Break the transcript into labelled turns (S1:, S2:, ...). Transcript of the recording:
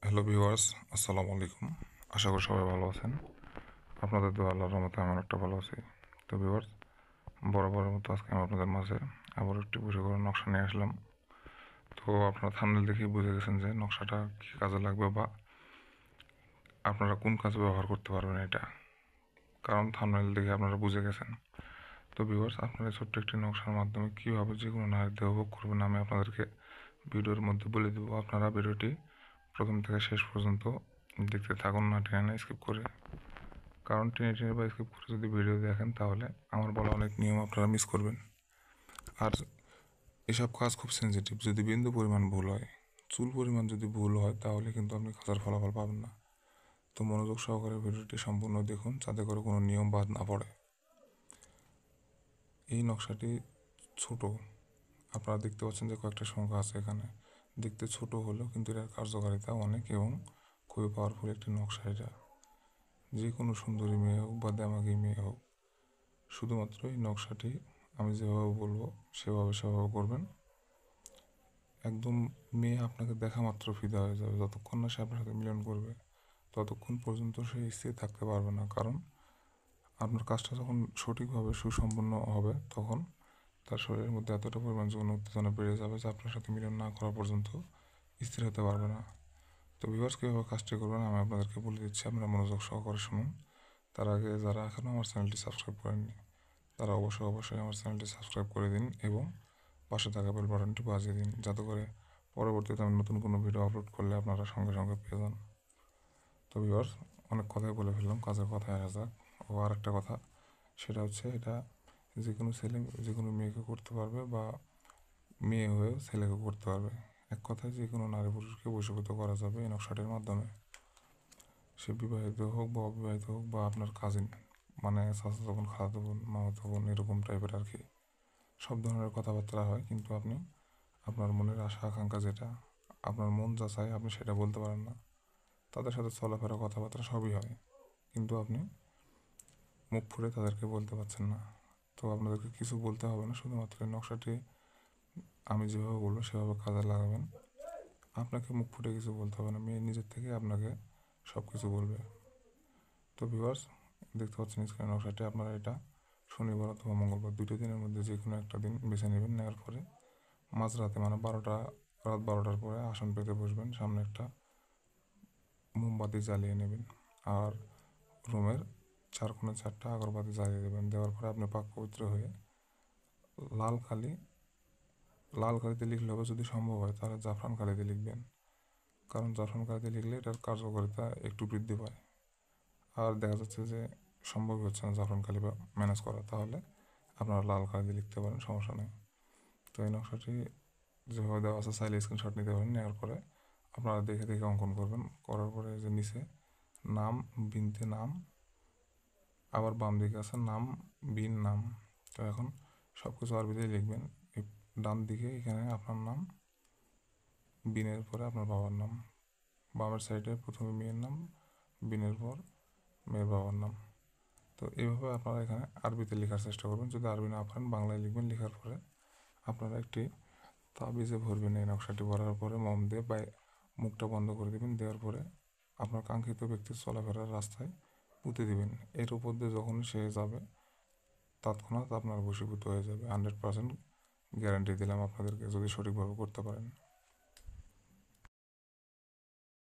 S1: Hello viewers, আসসালামু আলাইকুম। আশা করি সবাই ভালো আছেন। আপনাদের দোয়া আল্লাহর রহমতে আমি অনেকটা ভালো আছি। তো ভিউয়ার্স, বরাবরের মতো আজকে আমি আপনাদের মাঝে আবার একটি বশীকরণ নকশা নিয়ে আসলাম। তো আপনারা থাম্বনেল দেখেই বুঝে গেছেন যে নকশাটা কী কাজে লাগবে বা আপনারা কোন কাজে ব্যবহার করতে পারবেন এটা, কারণ থাম্বনেল দেখে আপনারা বুঝে গেছেন। তো ভিউয়ার্স, আপনারা ছোট্ট একটি নকশার মাধ্যমে কীভাবে যে কোনো নারীর দেহ ভোগ করবেন আমি আপনাদেরকে ভিডিওর মধ্যে বলে দেবো। আপনারা ভিডিওটি প্রথম থেকে শেষ পর্যন্ত দেখতে থাকুন, না টেনে স্কিপ করে, কারণ টেনে টেনে বা স্কিপ করে যদি ভিডিও দেখেন তাহলে আমার বলা অনেক নিয়ম আপনারা মিস করবেন। আর এসব কাজ খুব সেন্সিটিভ, যদি বিন্দু পরিমাণ ভুল হয়, চুল পরিমাণ যদি ভুল হয় তাহলে কিন্তু আপনি কাজের ফলাফল পাবেন না। তো মনোযোগ সহকারে ভিডিওটি সম্পূর্ণ দেখুন, যাতে করে কোনো নিয়ম বাদ না পড়ে। এই নকশাটি ছোট, আপনারা দেখতে পাচ্ছেন যে কয়েকটা সংখ্যা আছে এখানে। দেখতে ছোট হলেও কিন্তু এটার কার্যকারিতা অনেক এবং খুবই পাওয়ারফুল একটি নকশা এটা। যে কোনো সুন্দরী মেয়ে হোক বা দেমাগী মেয়ে হোক, শুধুমাত্র এই নকশাটি আমি যেভাবে বলবো সেভাবে করবেন। একদম মেয়ে আপনাকে দেখা মাত্র ফিদা হয়ে যাবে। যতক্ষণ না সে আপনার সাথে মিলন করবে ততক্ষণ পর্যন্ত সে স্থির থাকতে পারবে না, কারণ আপনার কাজটা যখন সঠিকভাবে সুসম্পন্ন হবে তখন তার শরীরের মধ্যে এতটা পরিমাণ যৌন উত্তেজনা বেড়ে যাবে যে আপনার সাথে মিলন না করা পর্যন্ত স্থির হতে পারবে না। তো ভিউয়ার্স, কীভাবে কাজটি করবেন আমি আপনাদেরকে বলে দিচ্ছি, আপনারা মনোযোগ সহকারে শুনুন। তার আগে যারা এখনও আমার চ্যানেলটি সাবস্ক্রাইব করেননি তারা অবশ্যই আমার চ্যানেলটি সাবস্ক্রাইব করে দিন এবং পাশে থাকা বেল বাটনটি বাজিয়ে দিন, যাতে করে পরবর্তীতে আমি নতুন কোনো ভিডিও আপলোড করলে আপনারা সঙ্গে সঙ্গে পেয়ে যান। তো ভিউয়ার্স, অনেক কথাই বলে ফেললাম, কাজের কথায় আসা যাক। ও আর একটা কথা, সেটা হচ্ছে এটা যে কোনো ছেলে যে কোনো মেয়েকে করতে পারবে বা মেয়ে হয়েও ছেলেকে করতে পারবে। এক কথায় যে কোনো নারী পুরুষকে বশীভূত করা যাবে এই নকশাটির মাধ্যমে। সে বিবাহিত হোক বা অবিবাহিত হোক বা আপনার কাজিন, মানে চাচাতো বোন, খালাতো বোন, মামাতো বোন, এরকম টাইপের আর কি। সব ধরনের কথাবার্তা হয়, কিন্তু আপনি আপনার মনের আশা আকাঙ্ক্ষা যেটা, আপনার মন যা চায় আপনি সেটা বলতে পারেন না। তাদের সাথে চলাফেরা কথাবার্তা সবই হয়, কিন্তু আপনি মুখ ফুটে তাদেরকে বলতে পারছেন না। তো আপনাদেরকে কিছু বলতে হবে না, শুধুমাত্র এই নকশাটি আমি যেভাবে বলবো সেভাবে কাজে লাগাবেন। আপনাকে মুখ ফুটে কিছু বলতে হবে না, মেয়ে নিজের থেকে আপনাকে সব কিছু বলবে। তো ভিউয়ার্স, দেখতে পাচ্ছেন স্ক্রিনের নকশাটি। আপনারা এটা শনিবার অথবা মঙ্গলবার, দুটো দিনের মধ্যে যে কোনো একটা দিন বেছে নেবেন। নেওয়ার পরে মাঝরাতে মানে রাত 12টার পরে আসন পেতে বসবেন, সামনে একটা মোমবাতি জ্বালিয়ে নেবেন আর রুমের 4 কোণে 4টা আগরবাতি জ্বালিয়ে দেবেন। দেওয়ার পরে আপনি পাক পবিত্র হয়ে লাল কালি, লাল কালিতে লিখলে হবে, যদি সম্ভব হয় তাহলে জাফরান কালিতে লিখবেন, কারণ জাফরান কালিতে লিখলে এটার কার্যকারিতা একটু বৃদ্ধি পায়। আর দেখা যাচ্ছে যে সম্ভবই হচ্ছে না জাফরান কালি বা ম্যানেজ করা, তাহলে আপনারা লাল কালি লিখতে পারেন, সমস্যা নেই। তো এই নকশাটি যেভাবে দেওয়া আছে চাইলে স্ক্রিনশট নিতে পারেন। নেওয়ার পরে আপনারা দেখে দেখে অঙ্কন করবেন। করার পরে যে নিচে নাম, বিনতে নাম, আবার বাম দিকে আছে নাম, বিন নাম। তো এখন সব কিছু আরবিতেই লিখবেন। এই ডান দিকে এখানে আপনার নাম, বিনের পরে আপনার বাবার নাম, বামের সাইডে প্রথমে মেয়ের নাম, বিনের পর মেয়ের বাবার নাম। তো এইভাবে আপনারা এখানে আরবিতে লেখার চেষ্টা করবেন। যদি আরবি না পারেন বাংলায় লিখবেন। লেখার পরে আপনারা একটি তাবিজে ভরবেন। এই নকশাটি ভরার পরে মম দিয়ে মুখটা বন্ধ করে দেবেন। দেওয়ার পরে আপনার কাঙ্ক্ষিত ব্যক্তির চলাফেরার রাস্তায় পুঁতে দিবেন। এর উপর দিয়ে যখন সে যাবে তৎক্ষণাৎ আপনার বশীভূত হয়ে যাবে। 100% গ্যারান্টি দিলাম আপনাদেরকে, যদি সঠিকভাবে করতে পারেন।